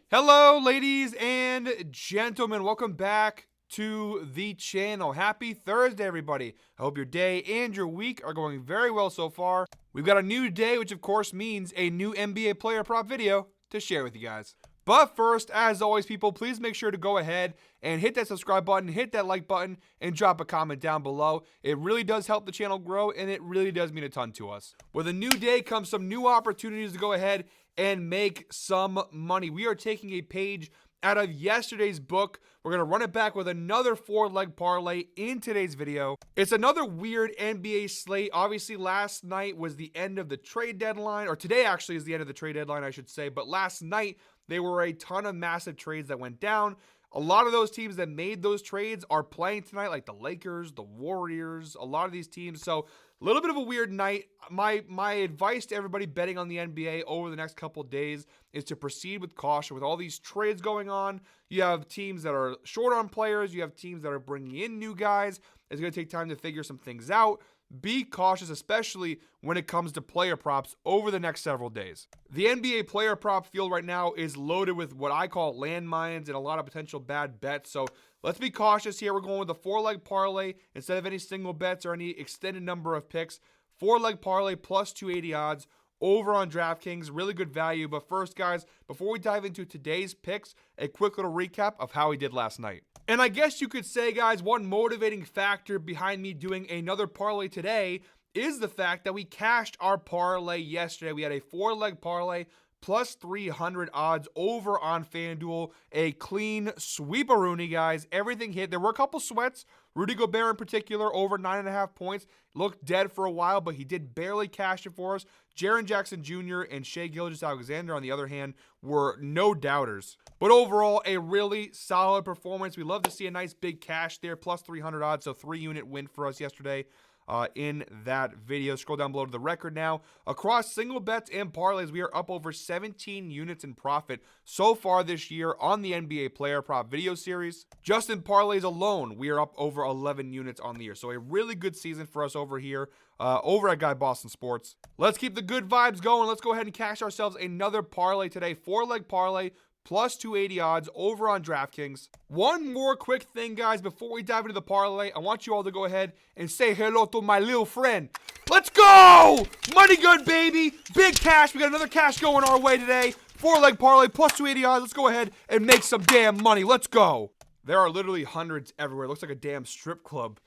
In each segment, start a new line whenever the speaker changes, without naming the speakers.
Hello, ladies and gentlemen. Welcome back to the channel. Happy Thursday, everybody. I hope your day and your week are going very well so far. We've got a new day, which of course means a new NBA player prop video to share with you guys. But first, as always, people, please make sure to go ahead and hit that subscribe button, hit that like button, and drop a comment down below. It really does help the channel grow, and it really does mean a ton to us. With a new day comes some new opportunities to go ahead and make some money. We are taking a page out of yesterday's book. We're going to run it back with another 4-leg parlay in today's video. It's another weird NBA slate. Obviously, last night was the end of the trade deadline, or today actually is the end of the trade deadline, I should say. But last night, there were a ton of massive trades that went down. A lot of those teams that made those trades are playing tonight, like the Lakers, the Warriors, a lot of these teams. So a little bit of a weird night. My advice to everybody betting on the NBA over the next couple of days is to proceed with caution. With all these trades going on, you have teams that are short on players. You have teams that are bringing in new guys. It's going to take time to figure some things out. Be cautious, especially when it comes to player props over the next several days. The NBA player prop field right now is loaded with what I call landmines and a lot of potential bad bets. So let's be cautious here. We're going with a 4-leg parlay instead of any single bets or any extended number of picks. 4-leg parlay plus 280 odds over on DraftKings. Really good value. But first, guys, before we dive into today's picks, a quick little recap of how we did last night. And I guess you could say, guys, one motivating factor behind me doing another parlay today is the fact that we cashed our parlay yesterday. We had a 4-leg parlay plus 300 odds over on FanDuel. A clean sweep-a-rooney, guys. Everything hit. There were a couple sweats. Rudy Gobert in particular, over 9.5 points. Looked dead for a while, but he did barely cash it for us. Jaren Jackson Jr. and Shai Gilgeous-Alexander, on the other hand, were no doubters. But overall, a really solid performance. We love to see a nice big cash there, plus 300 odds, so 3-unit win for us yesterday. In that video. Scroll down below to the record now. Across single bets and parlays, we are up over 17 units in profit so far this year on the NBA player prop video series. Just in parlays alone, we are up over 11 units on the year. So a really good season for us over here, over at Guy Boston Sports. Let's keep the good vibes going. Let's go ahead and cash ourselves another parlay today. 4-leg parlay plus 280 odds over on DraftKings. One more quick thing, guys, before we dive into the parlay. I want you all to go ahead and say hello to my little friend. Let's go! Money good, baby. Big cash. We got another cash going our way today. 4-leg parlay plus 280 odds. Let's go ahead and make some damn money. Let's go. There are literally hundreds everywhere. It looks like a damn strip club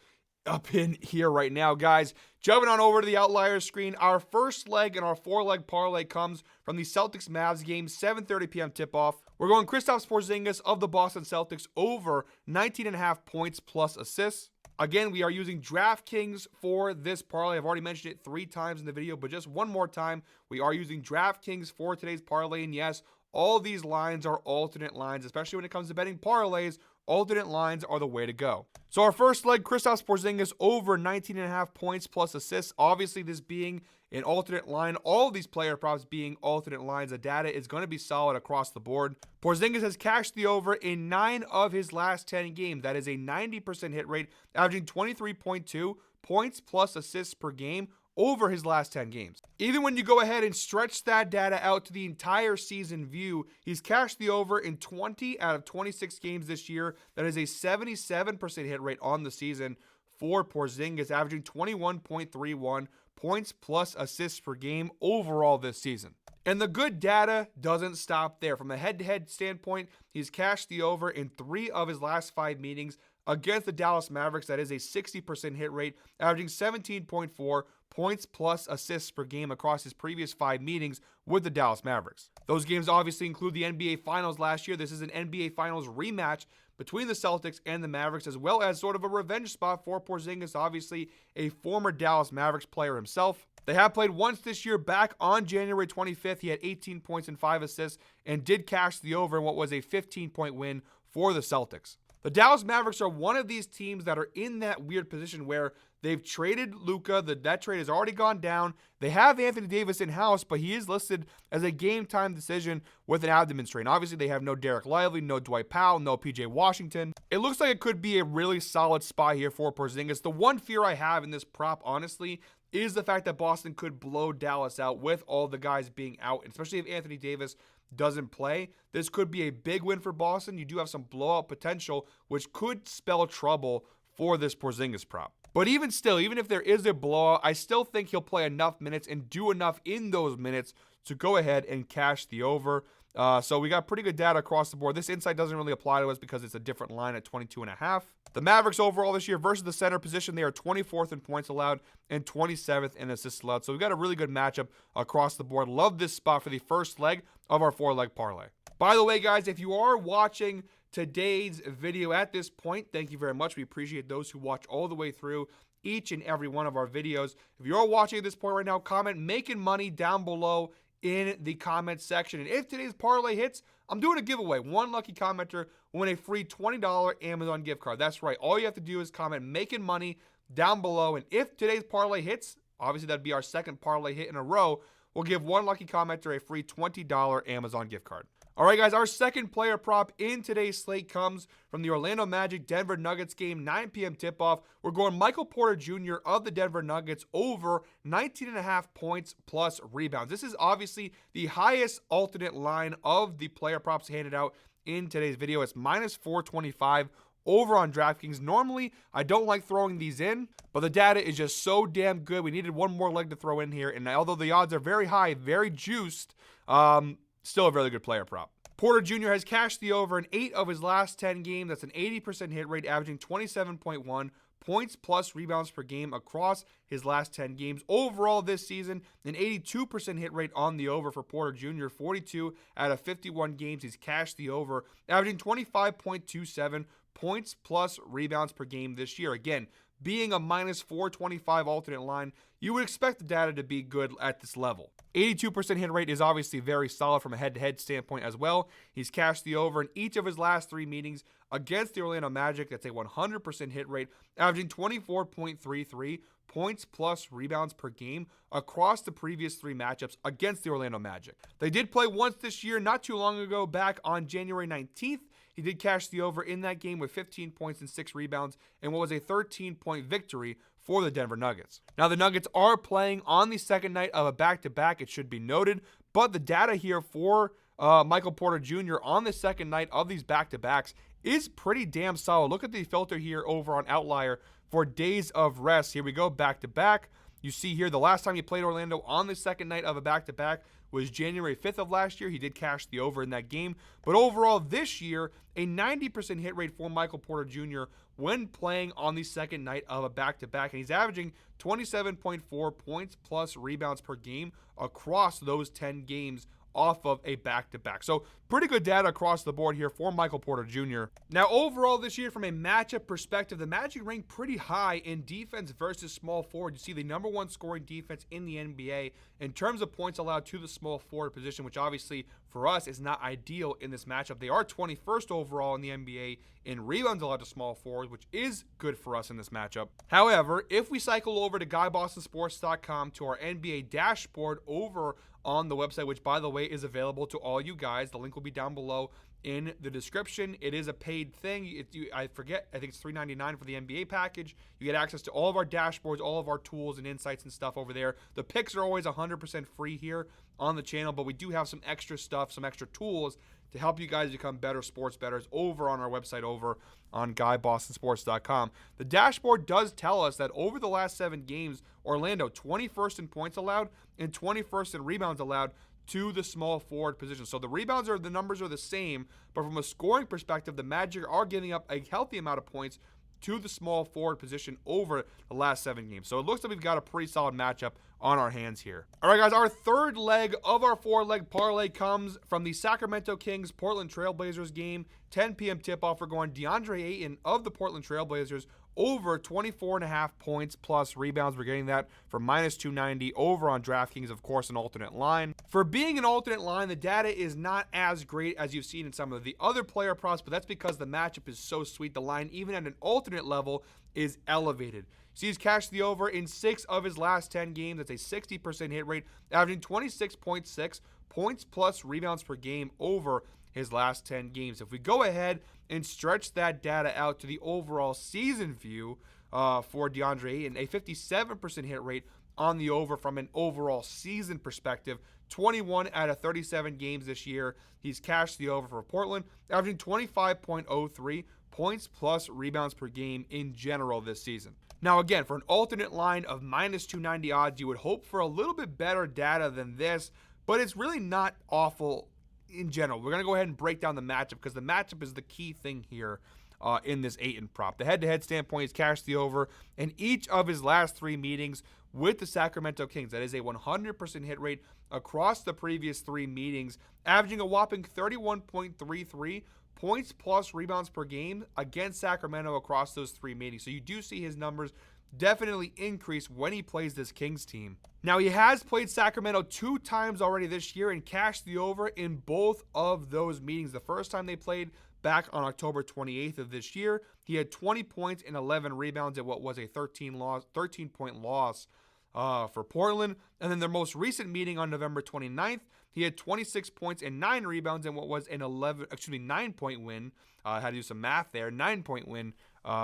up in here right now, guys. Jumping on over to the outlier screen, our first leg in our 4-leg parlay comes from the Celtics-Mavs game, 7:30 p.m. tip-off. We're going Kristaps Porzingis of the Boston Celtics over 19.5 points plus assists. Again, we are using DraftKings for this parlay. I've already mentioned it 3 times in the video, but just one more time, we are using DraftKings for today's parlay. And yes, all these lines are alternate lines, especially when it comes to betting parlays. Alternate lines are the way to go. So our first leg, Kristaps Porzingis over 19.5 points plus assists. Obviously, this being an alternate line, all of these player props being alternate lines, the data is going to be solid across the board. Porzingis has cashed the over in 9 of his last 10 games. That is a 90% hit rate, averaging 23.2 points plus assists per game over his last 10 games. Even when you go ahead and stretch that data out to the entire season view, he's cashed the over in 20 out of 26 games this year. That is a 77% hit rate on the season for Porzingis, averaging 21.31 points plus assists per game overall this season. And the good data doesn't stop there. From a head-to-head standpoint, he's cashed the over in 3 of his last 5 meetings against the Dallas Mavericks. That is a 60% hit rate, averaging 17.4 points plus assists per game across his previous 5 meetings with the Dallas Mavericks. Those games obviously include the NBA Finals last year. This is an NBA Finals rematch between the Celtics and the Mavericks, as well as sort of a revenge spot for Porzingis, obviously a former Dallas Mavericks player himself. They have played once this year back on January 25th. He had 18 points and 5 assists and did cash the over in what was a 15-point win for the Celtics. The Dallas Mavericks are one of these teams that are in that weird position where they've traded Luka. That trade has already gone down. They have Anthony Davis in-house, but he is listed as a game-time decision with an abdomen strain. Obviously, they have no Derek Lively, no Dwight Powell, no PJ Washington. It looks like it could be a really solid spot here for Porzingis. The one fear I have in this prop, honestly, is the fact that Boston could blow Dallas out with all the guys being out, especially if Anthony Davis doesn't play, this could be a big win for Boston. You do have some blowout potential, which could spell trouble for this Porzingis prop. But even still, even if there is a blowout, I still think he'll play enough minutes and do enough in those minutes to go ahead and cash the over. So we got pretty good data across the board. This insight doesn't really apply to us because it's a different line at 22.5. The Mavericks overall this year versus the center position, they are 24th in points allowed and 27th in assists allowed. So we've got a really good matchup across the board. Love this spot for the first leg of our 4-leg parlay. By the way, guys, if you are watching today's video at this point, thank you very much. We appreciate those who watch all the way through each and every one of our videos. If you're watching at this point right now, comment "making money" down below in the comment section. And if today's parlay hits, I'm doing a giveaway. One lucky commenter will win a free $20 Amazon gift card. That's right. All you have to do is comment "making money" down below. And if today's parlay hits, obviously that'd be our second parlay hit in a row, we'll give one lucky commenter a free $20 Amazon gift card. All right, guys, our second player prop in today's slate comes from the Orlando Magic Denver Nuggets game, 9 p.m. tip-off. We're going Michael Porter Jr. of the Denver Nuggets over 19.5 points plus rebounds. This is obviously the highest alternate line of the player props handed out in today's video. It's minus 425 over on DraftKings. Normally, I don't like throwing these in, but the data is just so damn good. We needed one more leg to throw in here, and although the odds are very high, very juiced, still a really good player prop. Porter Jr. has cashed the over in 8 of his last 10 games. That's an 80% hit rate, averaging 27.1 points plus rebounds per game across his last 10 games. Overall this season, an 82% hit rate on the over for Porter Jr. 42 out of 51 games, he's cashed the over, averaging 25.27 points plus rebounds per game this year. Again, being a minus 425 alternate line, you would expect the data to be good at this level. 82% hit rate is obviously very solid from a head-to-head standpoint as well. He's cashed the over in each of his last 3 meetings against the Orlando Magic. That's a 100% hit rate, averaging 24.33 points plus rebounds per game across the previous 3 matchups against the Orlando Magic. They did play once this year, not too long ago, back on January 19th. He did cash the over in that game with 15 points and 6 rebounds and what was a 13-point victory for the Denver Nuggets. Now, the Nuggets are playing on the second night of a back-to-back, it should be noted, but the data here for Michael Porter Jr. on the second night of these back-to-backs is pretty damn solid. Look at the filter here over on Outlier for days of rest. Here we go, back-to-back. You see here the last time he played Orlando on the second night of a back-to-back was January 5th of last year. He did cash the over in that game. But overall this year, a 90% hit rate for Michael Porter Jr. when playing on the second night of a back-to-back. And he's averaging 27.4 points plus rebounds per game across those 10 games off of a back-to-back. So pretty good data across the board here for Michael Porter Jr. Now, overall this year, from a matchup perspective, the Magic ranked pretty high in defense versus small forward. You see the number 1 scoring defense in the NBA in terms of points allowed to the small forward position, which obviously for us is not ideal in this matchup. They are 21st overall in the NBA in rebounds allowed to small forwards, which is good for us in this matchup. However, if we cycle over to GuyBostonSports.com to our NBA dashboard over on the website, which by the way is available to all you guys. The link will be down below in the description. It is a paid thing. I think it's $3.99 for the NBA package. You get access to all of our dashboards, all of our tools and insights and stuff over there. The picks are always 100% free here on the channel, but we do have some extra stuff, some extra tools to help you guys become better sports bettors over on our website over on GuyBostonSports.com. The dashboard does tell us that over the last 7 games, Orlando 21st in points allowed and 21st in rebounds allowed to the small forward position. So the numbers are the same, but from a scoring perspective, the Magic are giving up a healthy amount of points to the small forward position over the last 7 games. So it looks like we've got a pretty solid matchup on our hands here. All right, guys, our third leg of our 4-leg parlay comes from the Sacramento Kings Portland Trailblazers game. 10 p.m. tip-off. We're going DeAndre Ayton of the Portland Trailblazers over 24.5 points plus rebounds. We're getting that for minus 290 over on DraftKings, of course, an alternate line. For being an alternate line, the data is not as great as you've seen in some of the other player props, but that's because the matchup is so sweet. The line, even at an alternate level, is elevated. So he's cashed the over in 6 of his last 10 games. That's a 60% hit rate, averaging 26.6 points plus rebounds per game over his last 10 games. If we go ahead and stretch that data out to the overall season view for DeAndre Ayton, a 57% hit rate on the over from an overall season perspective. 21 out of 37 games this year, he's cashed the over for Portland, averaging 25.03 points plus rebounds per game in general this season. Now again, for an alternate line of minus 290 odds, you would hope for a little bit better data than this, but it's really not awful in general. We're going to go ahead and break down the matchup because the matchup is the key thing here in this 8-and prop. The head-to-head standpoint is cashed the over in each of his last 3 meetings with the Sacramento Kings. That is a 100% hit rate across the previous 3 meetings, averaging a whopping 31.33 points plus rebounds per game against Sacramento across those 3 meetings. So you do see his numbers definitely increase when he plays this Kings team. Now, he has played Sacramento 2 times already this year and cashed the over in both of those meetings. The first time they played back on October 28th of this year, he had 20 points and 11 rebounds at what was a 13-point loss for Portland. And then their most recent meeting on November 29th, he had 26 points and 9 rebounds in what was an 9-point win. Had to do some math there. 9-point win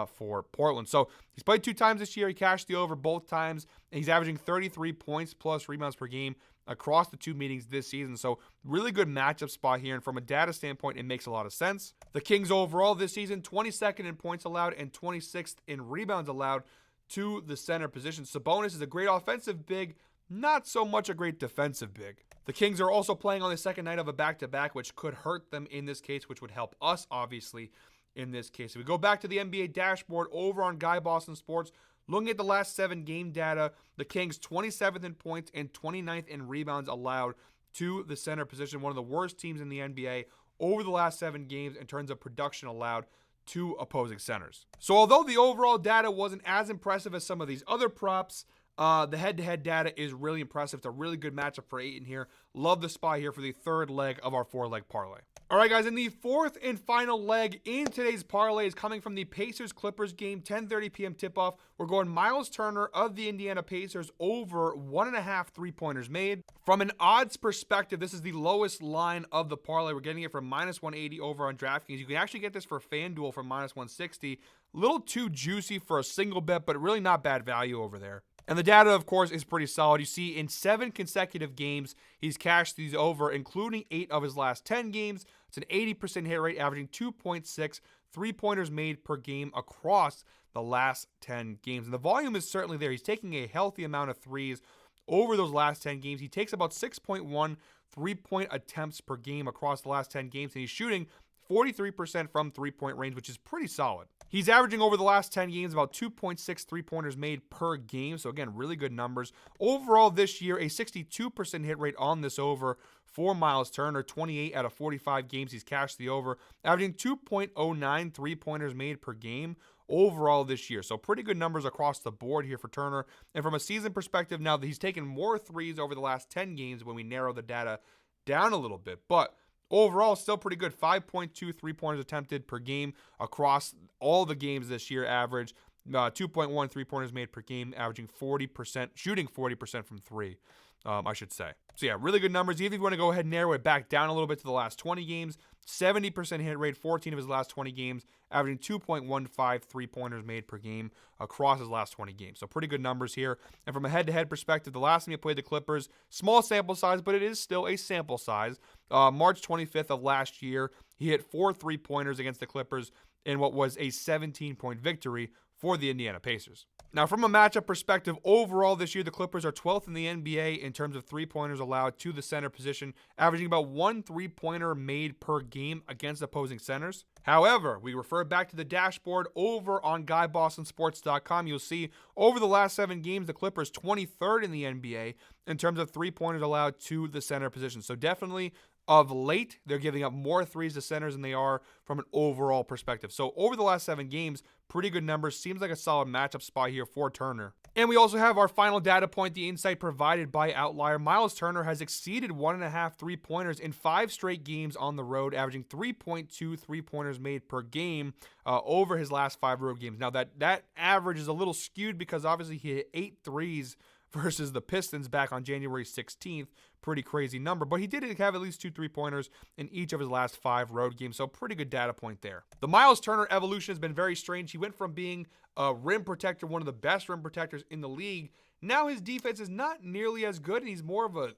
for Portland. So he's played 2 times this year. He cashed the over both times, and he's averaging 33 points plus rebounds per game across the 2 meetings this season. So really good matchup spot here, and from a data standpoint, it makes a lot of sense. The Kings overall this season, 22nd in points allowed and 26th in rebounds allowed to the center position. Sabonis is a great offensive big, not so much a great defensive big. The Kings are also playing on the second night of a back-to-back, which could hurt them in this case, which would help us, obviously, in this case. If we go back to the NBA dashboard over on Guy Boston Sports, looking at the last 7 game data, the Kings 27th in points and 29th in rebounds allowed to the center position, one of the worst teams in the NBA over the last 7 games in terms of production allowed to opposing centers. So although the overall data wasn't as impressive as some of these other props, the head-to-head data is really impressive. It's a really good matchup for 8 in here. Love the spot here for the 3rd leg of our 4-leg parlay. All right, guys, and the 4th and final leg in today's parlay is coming from the Pacers-Clippers game, 10:30 p.m. tip-off. We're going Miles Turner of the Indiana Pacers over 1.5 three-pointers made. From an odds perspective, this is the lowest line of the parlay. We're getting it from minus 180 over on DraftKings. You can actually get this for FanDuel for minus 160. A little too juicy for a single bet, but really not bad value over there. And the data, of course, is pretty solid. You see, in 7 consecutive games, he's cashed these over, including 8 of his last 10 games. It's an 80% hit rate, averaging 2.6 three-pointers made per game across the last 10 games. And the volume is certainly there. He's taking a healthy amount of threes over those last 10 games. He takes about 6.1 three-point attempts per game across the last 10 games, and he's shooting 43% from three-point range, which is pretty solid. He's averaging over the last 10 games about 2.6 three-pointers made per game. So again, really good numbers. Overall this year, a 62% hit rate on this over for Miles Turner. 28 out of 45 games he's cashed the over, averaging 2.09 three-pointers made per game overall this year. So pretty good numbers across the board here for Turner. And from a season perspective, now that he's taken more threes over the last 10 games when we narrow the data down a little bit. But overall, still pretty good. 5.2 three-pointers attempted per game across all the games this year, average 2.1 three-pointers made per game, averaging 40%, shooting 40% from 3, I should say. So yeah, really good numbers. Even if you want to go ahead and narrow it back down a little bit to the last 20 games, 70% hit rate, 14 of his last 20 games, averaging 2.15 three-pointers made per game across his last 20 games. So pretty good numbers here. And from a head-to-head perspective, the last time he played the Clippers, small sample size, but it is still a sample size. March 25th of last year, he hit 4 three-pointers against the Clippers in what was a 17-point victory for the Indiana Pacers. Now, from a matchup perspective, overall this year, the Clippers are 12th in the NBA in terms of three-pointers allowed to the center position, averaging about 1 three-pointer made per game against opposing centers. However, we refer back to the dashboard over on GuyBostonSports.com. You'll see over the last 7 games, the Clippers 23rd in the NBA in terms of three-pointers allowed to the center position. So definitely, of late, they're giving up more threes to centers than they are from an overall perspective. So over the last 7 games, pretty good numbers. Seems like a solid matchup spot here for Turner. And we also have our final data point, the insight provided by Outlier. Miles Turner has exceeded 1.5 three-pointers in 5 straight games on the road, averaging 3.2 three-pointers made per game over his last 5 road games. Now, that average is a little skewed because obviously he hit 8 threes versus the Pistons back on January 16th. Pretty crazy number, but he did have at least 2 three-pointers in each of his last 5 road games, so pretty good data point there. The Miles Turner evolution has been very strange. He went from being a rim protector, one of the best rim protectors in the league, Now his defense is not nearly as good, and he's more of a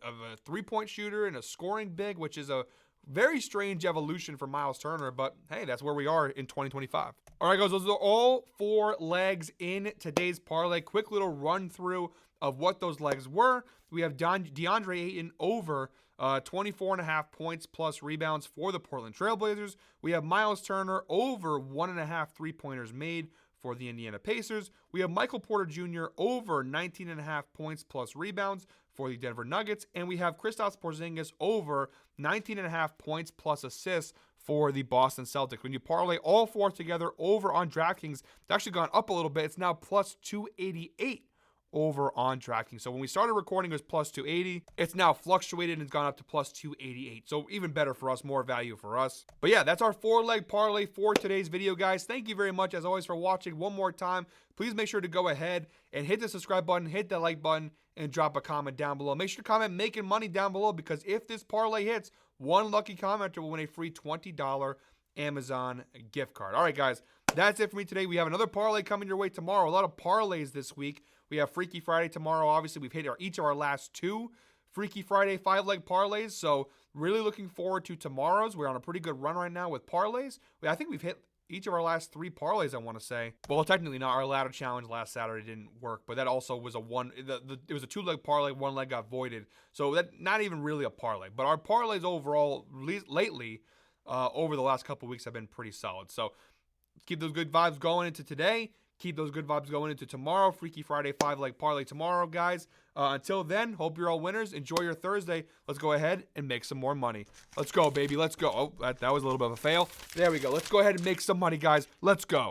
three-point shooter and a scoring big, which is a very strange evolution for Miles Turner, but hey, that's where we are in 2025. All right, guys, those are all 4 legs in today's parlay. Quick little run through of what those legs were. We have DeAndre Ayton over 24.5 points plus rebounds for the Portland Trailblazers. We have Miles Turner over 1.5 3-pointers made for the Indiana Pacers. We have Michael Porter Jr. over 19.5 points plus rebounds for the Denver Nuggets. And we have Kristaps Porzingis over 19.5 points plus assists for the Boston Celtics. When you parlay all 4 together over on DraftKings, it's actually gone up a little bit. It's now plus 288 over on DraftKings. So when we started recording, it was plus 280. It's now fluctuated and it's gone up to plus 288. So even better for us, more value for us. But yeah, that's our 4-leg parlay for today's video, guys. Thank you very much, as always, for watching. One more time, please make sure to go ahead and hit the subscribe button, hit the like button, and drop a comment down below. Make sure to comment making money down below, because if this parlay hits, one lucky commenter will win a free $20 Amazon gift card. All right, guys, that's it for me today. We have another parlay coming your way tomorrow. A lot of parlays this week. We have Freaky Friday tomorrow. Obviously, we've hit each of our last 2 Freaky Friday 5-leg parlays. So really looking forward to tomorrow's. We're on a pretty good run right now with parlays. I think we've hit each of our last 3 parlays, I want to say. Well, technically not. Our ladder challenge last Saturday didn't work, but that also was a it was a 2-leg parlay. 1 leg got voided. So that not even really a parlay. But our parlays overall, lately, over the last couple weeks, have been pretty solid. So keep those good vibes going into today. Keep those good vibes going into tomorrow. Freaky Friday 5-leg parlay tomorrow, guys. Until then, hope you're all winners. Enjoy your Thursday. Let's go ahead and make some more money. Let's go, baby. Let's go. Oh, that was a little bit of a fail. There we go. Let's go ahead and make some money, guys. Let's go.